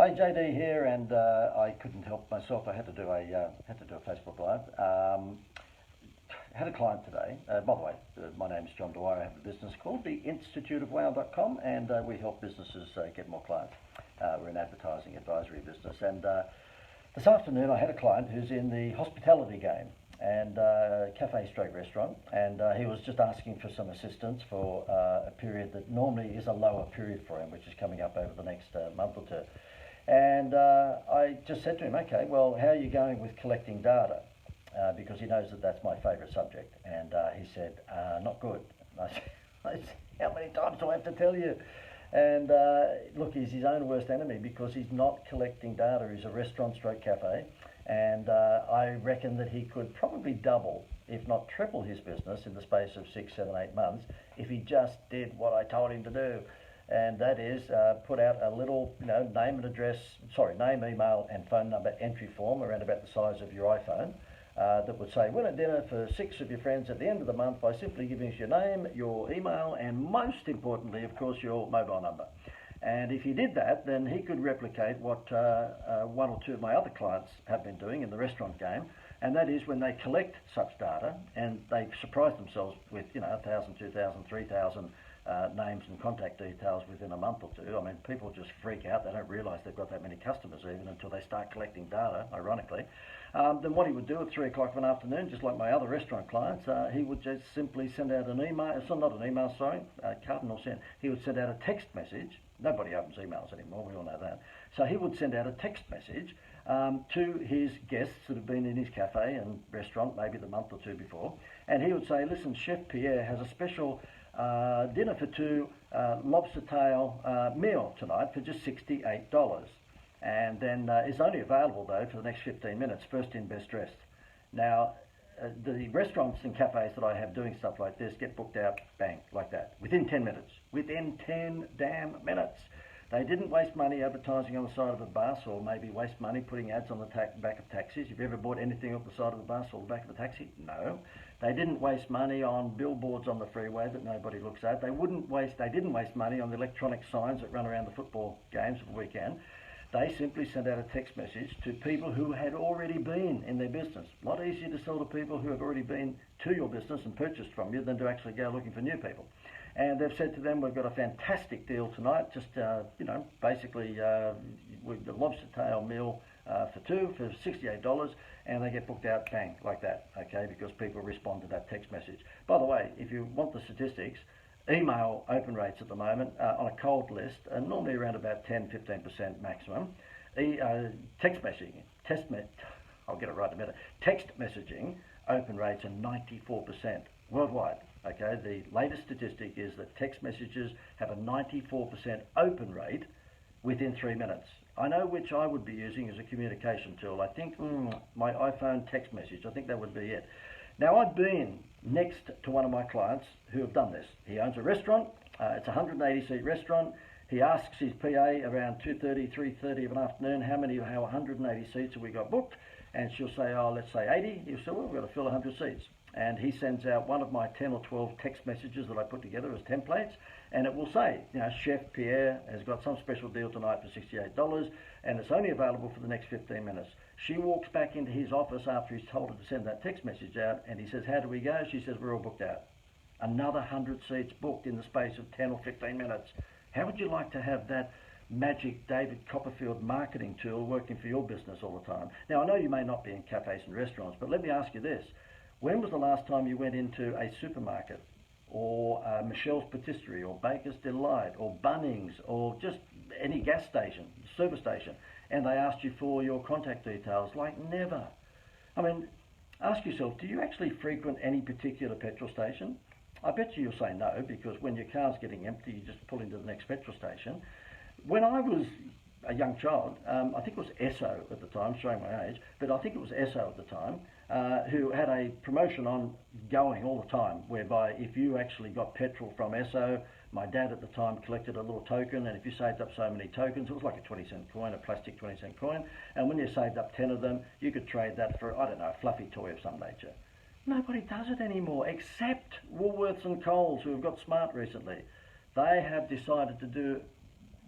Hi, JD here, and I couldn't help myself. I had to do a Facebook Live. Had a client today. By the way, my name's John Dwyer. I have a business called the instituteofwow.com, and we help businesses get more clients. We're an advertising advisory business, and this afternoon I had a client who's in the hospitality game and cafe stroke restaurant, and he was just asking for some assistance for a period that normally is a lower period for him, which is coming up over the next month or two. And I just said to him, okay, well, how are you going with collecting data? Because he knows that that's my favourite subject. And he said, not good. And I said, how many times do I have to tell you? And look, he's his own worst enemy because he's not collecting data. He's a restaurant stroke cafe. And I reckon that he could probably double, if not triple his business in the space of 6, 7, 8 months if he just did what I told him to do. And that is put out a little, name, email and phone number entry form around about the size of your iPhone that would say, win a dinner for 6 of your friends at the end of the month by simply giving us your name, your email, and most importantly, of course, your mobile number. And if he did that, then he could replicate what one or two of my other clients have been doing in the restaurant game, and that is when they collect such data and they surprise themselves with, 1,000, 2,000, 3,000 names and contact details within a month or two. I mean, people just freak out. They don't realise they've got that many customers even until they start collecting data, ironically. Then what he would do at 3 o'clock of an afternoon, just like my other restaurant clients, he would just simply send out an email, cardinal send. He would send out a text message. Nobody opens emails anymore, we all know that. So he would send out a text message to his guests that have been in his cafe and restaurant maybe the month or two before, and he would say, listen, Chef Pierre has a special dinner for 2 lobster tail meal tonight for just $68. And then it's only available though for the next 15 minutes, first in, best dressed. Now, the restaurants and cafes that I have doing stuff like this get booked out, bang, like that, within 10 minutes. Within 10 damn minutes. They didn't waste money advertising on the side of a bus, or maybe waste money putting ads on the back of taxis. Have you ever bought anything off the side of the bus or the back of the taxi? No. They didn't waste money on billboards on the freeway that nobody looks at. They didn't waste money on the electronic signs that run around the football games of the weekend. They simply sent out a text message to people who had already been in their business. A lot easier to sell to people who have already been to your business and purchased from you than to actually go looking for new people. And they've said to them, we've got a fantastic deal tonight, just, basically we've got a lobster tail meal for 2 for $68, and they get booked out, bang, like that, okay, because people respond to that text message. By the way, if you want the statistics, email open rates at the moment on a cold list are normally around about 10-15% maximum. Text messaging open rates are 94% worldwide. Okay, the latest statistic is that text messages have a 94% open rate within 3 minutes. I know which I would be using as a communication tool. I think my iPhone text message, I think that would be it. Now, I've been next to one of my clients who have done this. He owns a restaurant. It's a 180-seat restaurant. He asks his PA around 2:30, 3:30 of an afternoon, how 180 seats have we got booked? And she'll say, oh, let's say 80. He'll say, well, we've got to fill 100 seats. And he sends out one of my 10 or 12 text messages that I put together as templates, and it will say, Chef Pierre has got some special deal tonight for $68, and it's only available for the next 15 minutes. She walks back into his office after he's told her to send that text message out, and he says, how do we go? She says, we're all booked out. Another 100 seats booked in the space of 10 or 15 minutes. How would you like to have that magic David Copperfield marketing tool working for your business all the time? Now, I know you may not be in cafes and restaurants, but let me ask you this. When was the last time you went into a supermarket, or Michelle's Patisserie, or Baker's Delight, or Bunnings, or just any gas station, service station, and they asked you for your contact details? Like, never. I mean, ask yourself, do you actually frequent any particular petrol station? I bet you'll say no, because when your car's getting empty, you just pull into the next petrol station. When I was a young child, I think it was Esso at the time, showing my age, but I think it was Esso at the time, who had a promotion on going all the time, whereby if you actually got petrol from Esso, my dad at the time collected a little token, and if you saved up so many tokens, it was like a 20-cent coin, a plastic 20-cent coin, and when you saved up 10 of them, you could trade that for, I don't know, a fluffy toy of some nature. Nobody does it anymore, except Woolworths and Coles, who have got smart recently. They have decided to do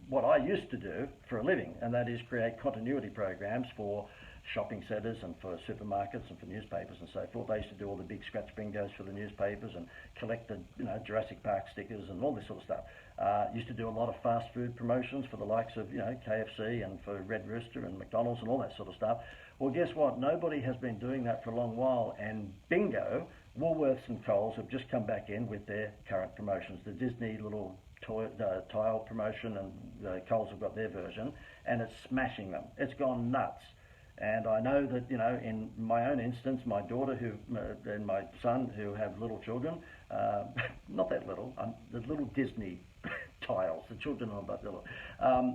what I used to do for a living, and that is create continuity programs for shopping centres and for supermarkets and for newspapers and so forth. They used to do all the big scratch bingos for the newspapers and collect the Jurassic Park stickers and all this sort of stuff. Used to do a lot of fast food promotions for the likes of KFC and for Red Rooster and McDonald's and all that sort of stuff. Well, guess what? Nobody has been doing that for a long while, and bingo, Woolworths and Coles have just come back in with their current promotions. The Disney little tile promotion, and Coles have got their version, and it's smashing them. It's gone nuts. And I know that, in my own instance, my daughter and my son who have little children, not that little, the little Disney tiles, the children are not little,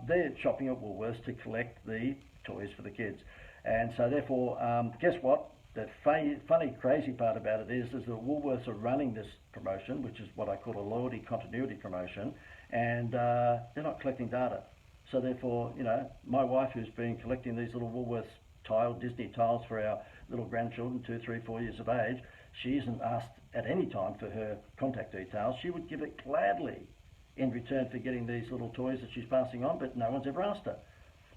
they're shopping at Woolworths to collect the toys for the kids. And so therefore, guess what? The funny, crazy part about it is that Woolworths are running this promotion, which is what I call a loyalty continuity promotion, and they're not collecting data. So therefore, my wife, who's been collecting these little Woolworths Disney tiles for our little grandchildren, 2, 3, 4 years of age, she isn't asked at any time for her contact details. She would give it gladly in return for getting these little toys that she's passing on, but no one's ever asked her.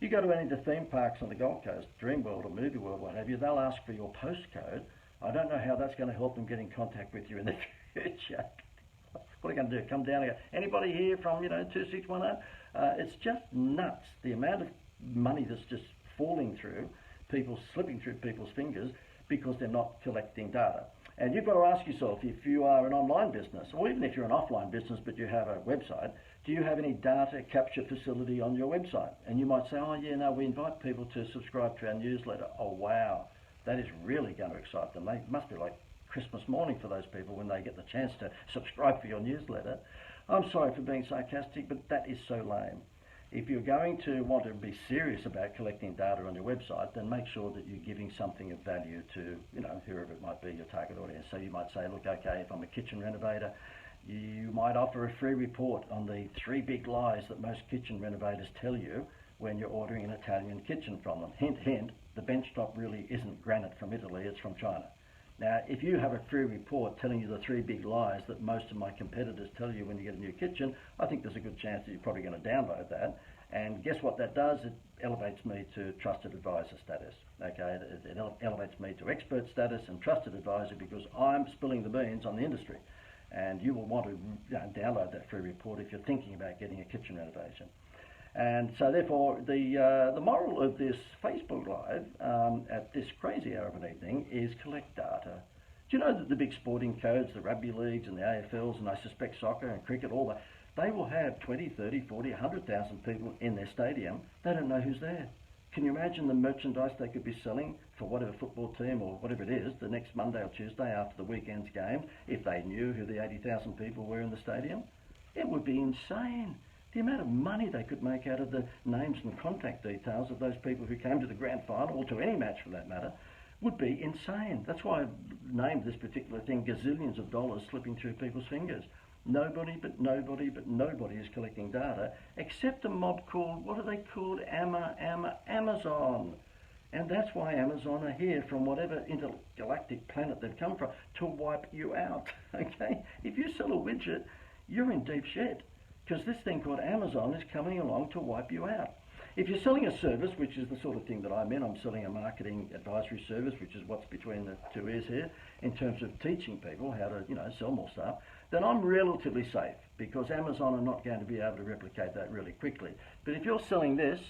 You go to any of the theme parks on the Gold Coast, Dreamworld or Movie World, what have you, they'll ask for your postcode. I don't know how that's going to help them get in contact with you in the future. What are you going to do? Come down and go, anybody here from, 2610? It's just nuts, the amount of money that's just falling through, slipping through people's fingers because they're not collecting data. And you've got to ask yourself, if you are an online business, or even if you're an offline business but you have a website, do you have any data capture facility on your website? And you might say, oh yeah, no, we invite people to subscribe to our newsletter. Oh wow, that is really going to excite them. It must be like Christmas morning for those people when they get the chance to subscribe for your newsletter. I'm sorry for being sarcastic, but that is so lame. If you're going to want to be serious about collecting data on your website, then make sure that you're giving something of value to, whoever it might be, your target audience. So you might say, look, okay, if I'm a kitchen renovator, you might offer a free report on the 3 big lies that most kitchen renovators tell you when you're ordering an Italian kitchen from them. Hint, hint, the benchtop really isn't granite from Italy, it's from China. Now, if you have a free report telling you the 3 big lies that most of my competitors tell you when you get a new kitchen, I think there's a good chance that you're probably going to download that. And guess what that does? It elevates me to trusted advisor status. Okay, it elevates me to expert status and trusted advisor because I'm spilling the beans on the industry. And you will want to download that free report if you're thinking about getting a kitchen renovation. And so therefore, the moral of this Facebook Live at this crazy hour of an evening is collect data. Do you know that the big sporting codes, the rugby leagues and the AFLs, and I suspect soccer and cricket, all that, they will have 20, 30, 40, 100,000 people in their stadium. They don't know who's there. Can you imagine the merchandise they could be selling for whatever football team or whatever it is the next Monday or Tuesday after the weekend's game if they knew who the 80,000 people were in the stadium? It would be insane. The amount of money they could make out of the names and contact details of those people who came to the grand final, or to any match for that matter, would be insane. That's why I've named this particular thing Gazillions of dollars slipping through people's fingers. Nobody is collecting data, except a mob called, what are they called? Amazon. And that's why Amazon are here from whatever intergalactic planet they've come from, to wipe you out, okay? If you sell a widget, you're in deep shit, because this thing called Amazon is coming along to wipe you out. If you're selling a service, which is the sort of thing that I'm in, I'm selling a marketing advisory service, which is what's between the two ears here, in terms of teaching people how to, sell more stuff, then I'm relatively safe, because Amazon are not going to be able to replicate that really quickly. But if you're selling this,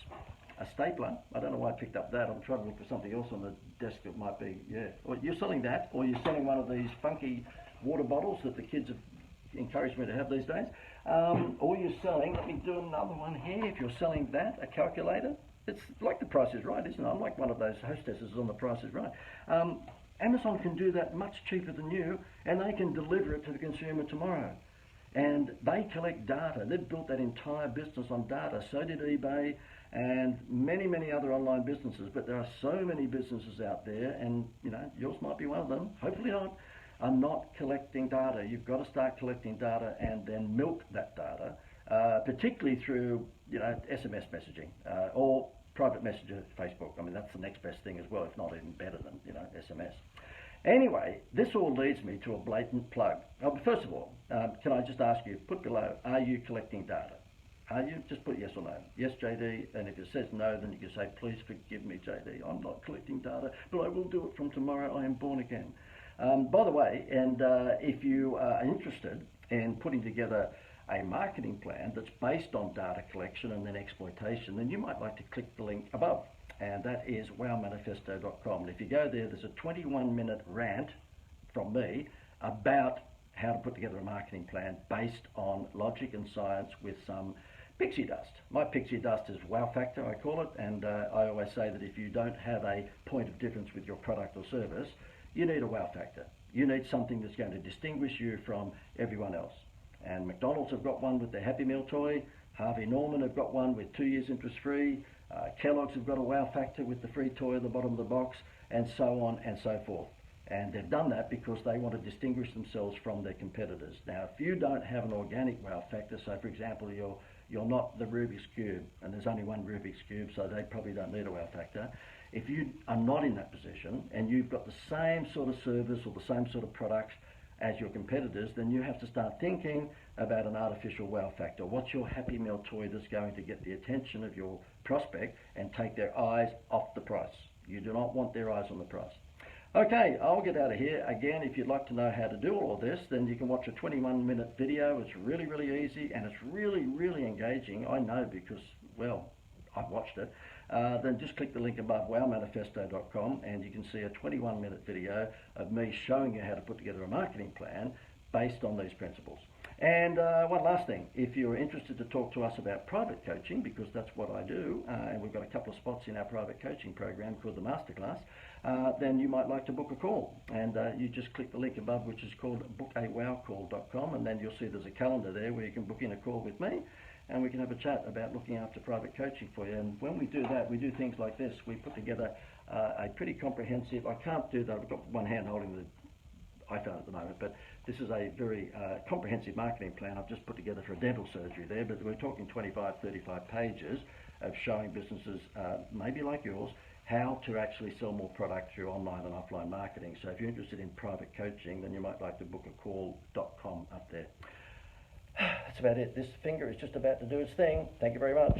a stapler, I don't know why I picked up that, I'm trying to look for something else on the desk that might be, or you're selling that, or you're selling one of these funky water bottles that the kids have encouraged me to have these days, or you're selling, let me do another one here, if you're selling that, a calculator, it's like The Price is Right, isn't it? I'm like one of those hostesses on The Price is Right. Amazon can do that much cheaper than you, and they can deliver it to the consumer tomorrow. And they collect data. They've built that entire business on data. So did eBay and many, many other online businesses. But there are so many businesses out there, and yours might be one of them, hopefully not, are not collecting data. You've got to start collecting data and then milk that data, particularly through SMS messaging or private messenger Facebook. I mean, that's the next best thing as well, if not even better than SMS. Anyway, this all leads me to a blatant plug. First of all, can I just ask you, put below, are you collecting data? Are you? Just put yes or no. Yes, JD, and if it says no, then you can say, please forgive me, JD, I'm not collecting data, but I will do it from tomorrow, I am born again. By the way, and if you are interested in putting together a marketing plan that's based on data collection and then exploitation, then you might like to click the link above, and that is wowmanifesto.com. And if you go there, there's a 21-minute rant from me about how to put together a marketing plan based on logic and science with some pixie dust. My pixie dust is wow factor, I call it, and I always say that if you don't have a point of difference with your product or service, you need a wow factor. You need something that's going to distinguish you from everyone else. And McDonald's have got one with their Happy Meal toy, Harvey Norman have got one with 2 years interest free, Kellogg's have got a wow factor with the free toy at the bottom of the box, and so on and so forth. And they've done that because they want to distinguish themselves from their competitors. Now, if you don't have an organic wow factor, so for example, you're not the Rubik's Cube, and there's only one Rubik's Cube, so they probably don't need a wow factor. If you are not in that position and you've got the same sort of service or the same sort of products as your competitors, then you have to start thinking about an artificial wow factor. What's your Happy Meal toy that's going to get the attention of your prospect and take their eyes off the price? You do not want their eyes on the price. Okay, I'll get out of here. Again, if you'd like to know how to do all of this, then you can watch a 21-minute video. It's really, really easy, and it's really, really engaging. I know because, well, I've watched it. Then just click the link above, wowmanifesto.com, and you can see a 21-minute video of me showing you how to put together a marketing plan based on these principles. And one last thing, if you're interested to talk to us about private coaching, because that's what I do, and we've got a couple of spots in our private coaching program called the Masterclass, then you might like to book a call. And you just click the link above, which is called bookawowcall.com, and then you'll see there's a calendar there where you can book in a call with me, and we can have a chat about looking after private coaching for you. And when we do that, we do things like this. We put together a pretty comprehensive, I can't do that, I've got one hand holding the iPhone at the moment, but this is a very comprehensive marketing plan I've just put together for a dental surgery there, but we're talking 25, 35 pages of showing businesses, maybe like yours, how to actually sell more product through online and offline marketing. So if you're interested in private coaching, then you might like to book a call.com up there. That's about it. This finger is just about to do its thing. Thank you very much.